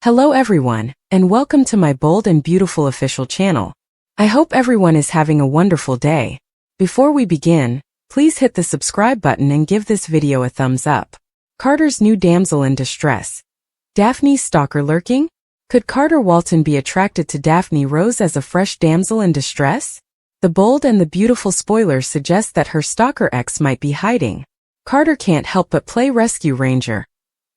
Hello everyone, and welcome to my bold and beautiful official channel. I hope everyone is having a wonderful day. Before we begin, please hit the subscribe button and give this video a thumbs up. Carter's new damsel in distress. Daphne's stalker lurking? Could Carter Walton be attracted to Daphne Rose as a fresh damsel in distress? The bold and the beautiful spoilers suggest that her stalker ex might be hiding. Carter can't help but play rescue ranger.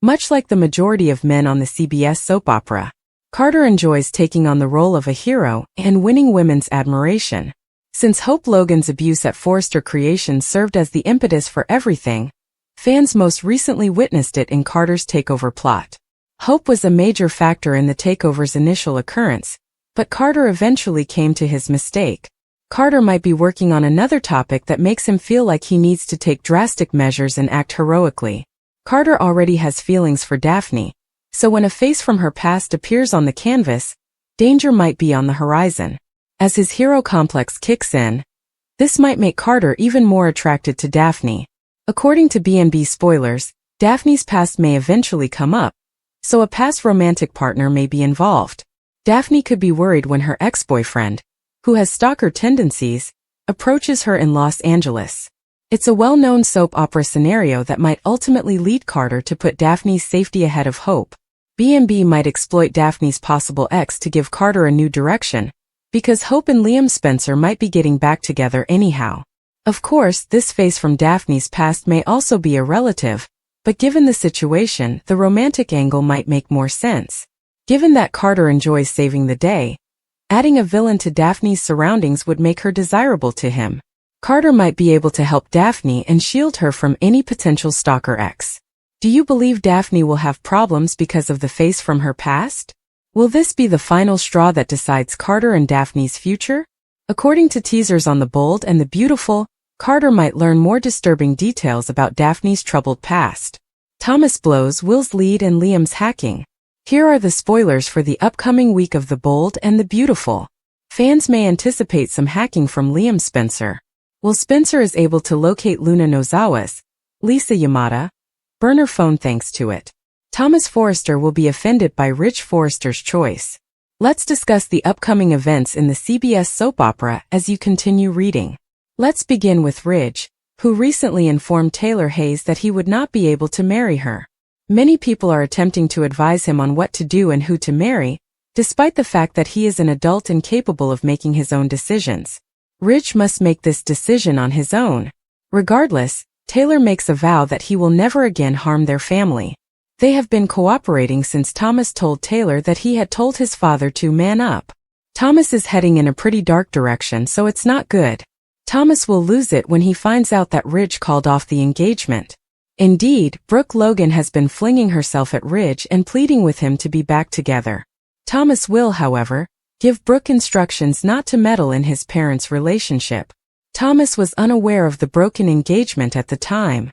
Much like the majority of men on the CBS soap opera, Carter enjoys taking on the role of a hero and winning women's admiration. Since Hope Logan's abuse at Forrester Creations served as the impetus for everything, fans most recently witnessed it in Carter's takeover plot. Hope was a major factor in the takeover's initial occurrence, but Carter eventually came to his mistake. Carter might be working on another topic that makes him feel like he needs to take drastic measures and act heroically. Carter already has feelings for Daphne, so when a face from her past appears on the canvas, danger might be on the horizon. As his hero complex kicks in, this might make Carter even more attracted to Daphne. According to B&B Spoilers, Daphne's past may eventually come up, so a past romantic partner may be involved. Daphne could be worried when her ex-boyfriend, who has stalker tendencies, approaches her in Los Angeles. It's a well-known soap opera scenario that might ultimately lead Carter to put Daphne's safety ahead of Hope. B&B might exploit Daphne's possible ex to give Carter a new direction, because Hope and Liam Spencer might be getting back together anyhow. Of course, this face from Daphne's past may also be a relative, but given the situation, the romantic angle might make more sense. Given that Carter enjoys saving the day, adding a villain to Daphne's surroundings would make her desirable to him. Carter might be able to help Daphne and shield her from any potential stalker ex. Do you believe Daphne will have problems because of the face from her past? Will this be the final straw that decides Carter and Daphne's future? According to teasers on The Bold and the Beautiful, Carter might learn more disturbing details about Daphne's troubled past. Thomas blows Will's lead and Liam's hacking. Here are the spoilers for the upcoming week of The Bold and the Beautiful. Fans may anticipate some hacking from Liam Spencer. Will Spencer is able to locate Luna Nozawa's, Lisa Yamada, burner phone thanks to it. Thomas Forrester will be offended by Rich Forrester's choice. Let's discuss the upcoming events in the CBS soap opera as you continue reading. Let's begin with Ridge, who recently informed Taylor Hayes that he would not be able to marry her. Many people are attempting to advise him on what to do and who to marry, despite the fact that he is an adult and capable of making his own decisions. Ridge must make this decision on his own. Regardless, Taylor makes a vow that he will never again harm their family. They have been cooperating since Thomas told Taylor that he had told his father to man up. Thomas is heading in a pretty dark direction, so it's not good. Thomas will lose it when he finds out that Ridge called off the engagement. Indeed, Brooke Logan has been flinging herself at Ridge and pleading with him to be back together. Thomas will, however, give Brooke instructions not to meddle in his parents' relationship. Thomas was unaware of the broken engagement at the time.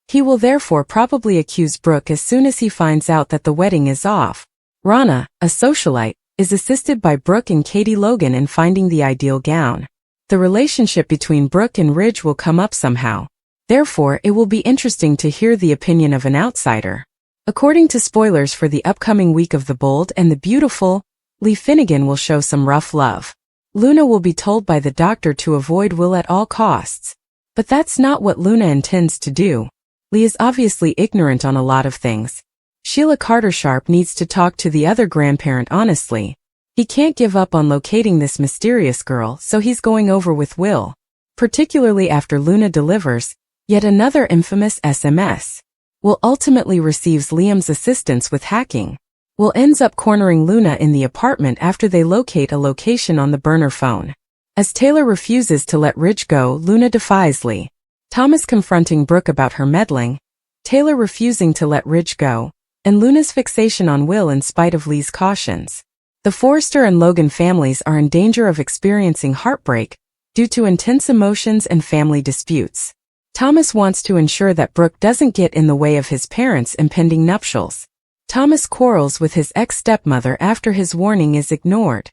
He will therefore probably accuse Brooke as soon as he finds out that the wedding is off. Rana, a socialite, is assisted by Brooke and Katie Logan in finding the ideal gown. The relationship between Brooke and Ridge will come up somehow. Therefore, it will be interesting to hear the opinion of an outsider. According to spoilers for the upcoming week of The Bold and the Beautiful, Lee Finnegan will show some rough love. Luna will be told by the doctor to avoid Will at all costs. But that's not what Luna intends to do. Lee is obviously ignorant on a lot of things. Sheila Carter-Sharp needs to talk to the other grandparent honestly. He can't give up on locating this mysterious girl, so he's going over with Will. Particularly after Luna delivers yet another infamous SMS. Will ultimately receives Liam's assistance with hacking. Will ends up cornering Luna in the apartment after they locate a location on the burner phone. As Taylor refuses to let Ridge go, Luna defies Lee. Thomas confronting Brooke about her meddling, Taylor refusing to let Ridge go, and Luna's fixation on Will in spite of Lee's cautions. The Forrester and Logan families are in danger of experiencing heartbreak due to intense emotions and family disputes. Thomas wants to ensure that Brooke doesn't get in the way of his parents' impending nuptials. Thomas quarrels with his ex-stepmother after his warning is ignored.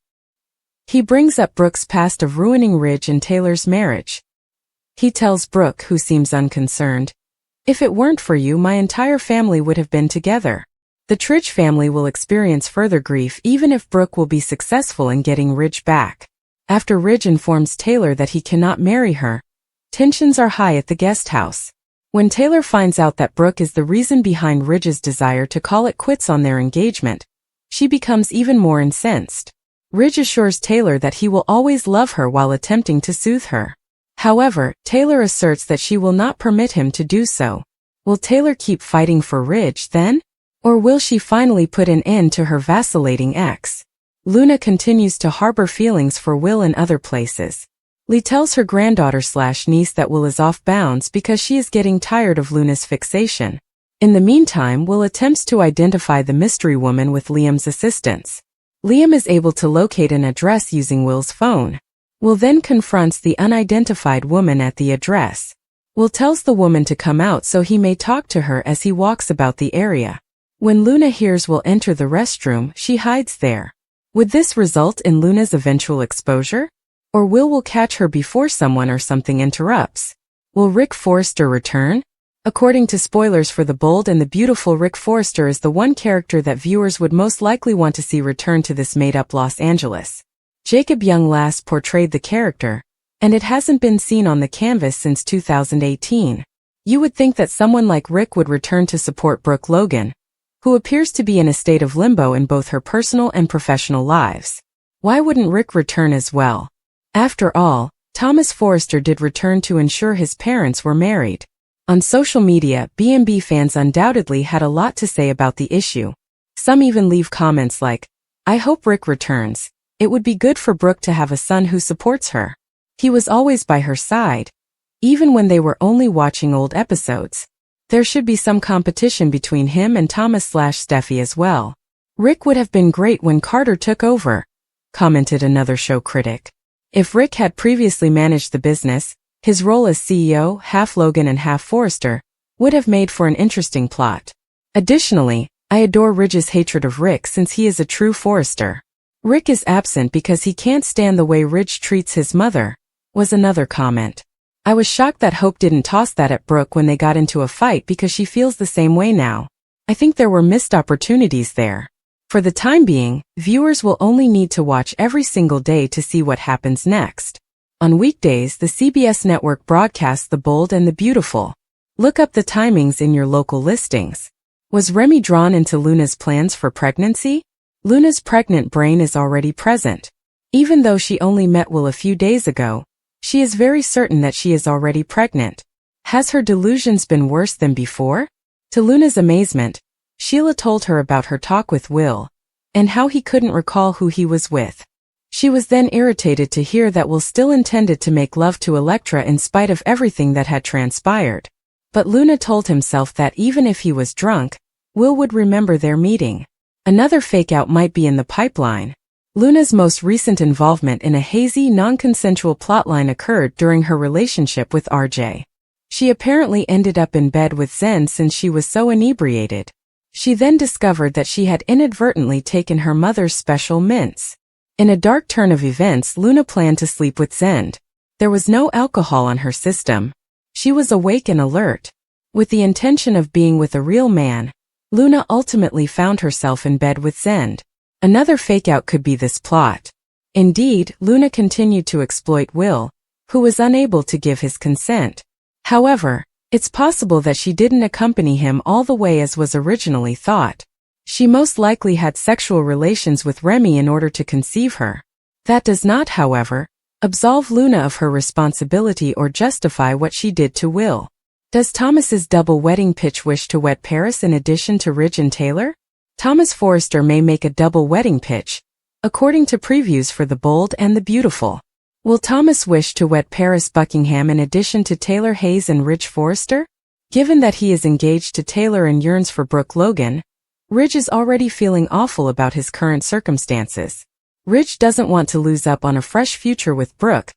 He brings up Brooke's past of ruining Ridge and Taylor's marriage. He tells Brooke, who seems unconcerned, "If it weren't for you, my entire family would have been together." The Tridge family will experience further grief even if Brooke will be successful in getting Ridge back. After Ridge informs Taylor that he cannot marry her, tensions are high at the guest house. When Taylor finds out that Brooke is the reason behind Ridge's desire to call it quits on their engagement, she becomes even more incensed. Ridge assures Taylor that he will always love her while attempting to soothe her. However, Taylor asserts that she will not permit him to do so. Will Taylor keep fighting for Ridge then? Or will she finally put an end to her vacillating ex? Luna continues to harbor feelings for Will in other places. Lee tells her granddaughter/niece that Will is off bounds because she is getting tired of Luna's fixation. In the meantime, Will attempts to identify the mystery woman with Liam's assistance. Liam is able to locate an address using Will's phone. Will then confronts the unidentified woman at the address. Will tells the woman to come out so he may talk to her as he walks about the area. When Luna hears Will enter the restroom, she hides there. Would this result in Luna's eventual exposure? Or Will catch her before someone or something interrupts? Will Rick Forrester return? According to spoilers for The Bold and the Beautiful, Rick Forrester is the one character that viewers would most likely want to see return to this made-up Los Angeles. Jacob Young last portrayed the character, and it hasn't been seen on the canvas since 2018. You would think that someone like Rick would return to support Brooke Logan, who appears to be in a state of limbo in both her personal and professional lives. Why wouldn't Rick return as well? After all, Thomas Forrester did return to ensure his parents were married. On social media, B&B fans undoubtedly had a lot to say about the issue. Some even leave comments like, "I hope Rick returns. It would be good for Brooke to have a son who supports her. He was always by her side, even when they were only watching old episodes. There should be some competition between him and Thomas/Steffi as well. Rick would have been great when Carter took over," commented another show critic. If Rick had previously managed the business, his role as CEO, half Logan and half Forrester, would have made for an interesting plot. Additionally, I adore Ridge's hatred of Rick since he is a true Forrester. Rick is absent because he can't stand the way Ridge treats his mother, was another comment. I was shocked that Hope didn't toss that at Brooke when they got into a fight because she feels the same way now. I think there were missed opportunities there. For the time being, viewers will only need to watch every single day to see what happens next. On weekdays, the CBS network broadcasts The Bold and the Beautiful. Look up the timings in your local listings. Was Remy drawn into Luna's plans for pregnancy? Luna's pregnant brain is already present. Even though she only met Will a few days ago, she is very certain that she is already pregnant. Has her delusions been worse than before? To Luna's amazement, Sheila told her about her talk with Will, and how he couldn't recall who he was with. She was then irritated to hear that Will still intended to make love to Elektra in spite of everything that had transpired. But Luna told himself that even if he was drunk, Will would remember their meeting. Another fake-out might be in the pipeline. Luna's most recent involvement in a hazy, non-consensual plotline occurred during her relationship with RJ. She apparently ended up in bed with Zen since she was so inebriated. She then discovered that she had inadvertently taken her mother's special mints. In a dark turn of events, Luna planned to sleep with Zend. There was no alcohol on her system. She was awake and alert. With the intention of being with a real man, Luna ultimately found herself in bed with Zend. Another fake-out could be this plot. Indeed, Luna continued to exploit Will, who was unable to give his consent. However, it's possible that she didn't accompany him all the way as was originally thought. She most likely had sexual relations with Remy in order to conceive her. That does not, however, absolve Luna of her responsibility or justify what she did to Will. Does Thomas's double wedding pitch wish to wed Paris in addition to Ridge and Taylor? Thomas Forrester may make a double wedding pitch, according to previews for The Bold and the Beautiful. Will Thomas wish to wed Paris Buckingham in addition to Taylor Hayes and Ridge Forrester? Given that he is engaged to Taylor and yearns for Brooke Logan, Ridge is already feeling awful about his current circumstances. Ridge doesn't want to lose up on a fresh future with Brooke,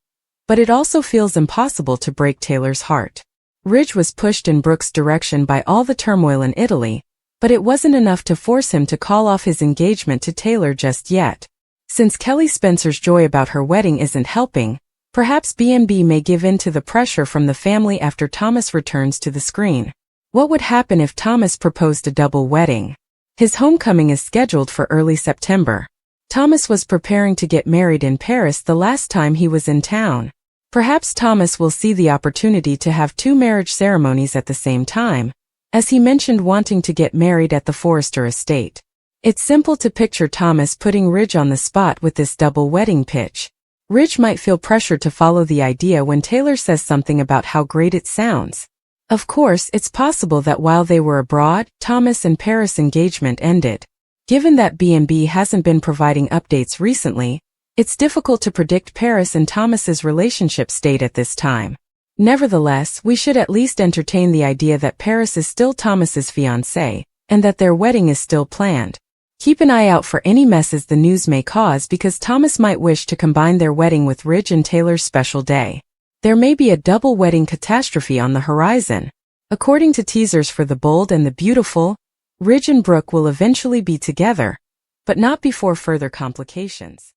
but it also feels impossible to break Taylor's heart. Ridge was pushed in Brooke's direction by all the turmoil in Italy, but it wasn't enough to force him to call off his engagement to Taylor just yet. Since Kelly Spencer's joy about her wedding isn't helping, perhaps B&B may give in to the pressure from the family after Thomas returns to the screen. What would happen if Thomas proposed a double wedding? His homecoming is scheduled for early September. Thomas was preparing to get married in Paris the last time he was in town. Perhaps Thomas will see the opportunity to have 2 marriage ceremonies at the same time, as he mentioned wanting to get married at the Forrester estate. It's simple to picture Thomas putting Ridge on the spot with this double wedding pitch. Ridge might feel pressured to follow the idea when Taylor says something about how great it sounds. Of course, it's possible that while they were abroad, Thomas and Paris' engagement ended. Given that B&B hasn't been providing updates recently, it's difficult to predict Paris and Thomas's relationship state at this time. Nevertheless, we should at least entertain the idea that Paris is still Thomas's fiancée, and that their wedding is still planned. Keep an eye out for any messes the news may cause because Thomas might wish to combine their wedding with Ridge and Taylor's special day. There may be a double wedding catastrophe on the horizon. According to teasers for The Bold and the Beautiful, Ridge and Brooke will eventually be together, but not before further complications.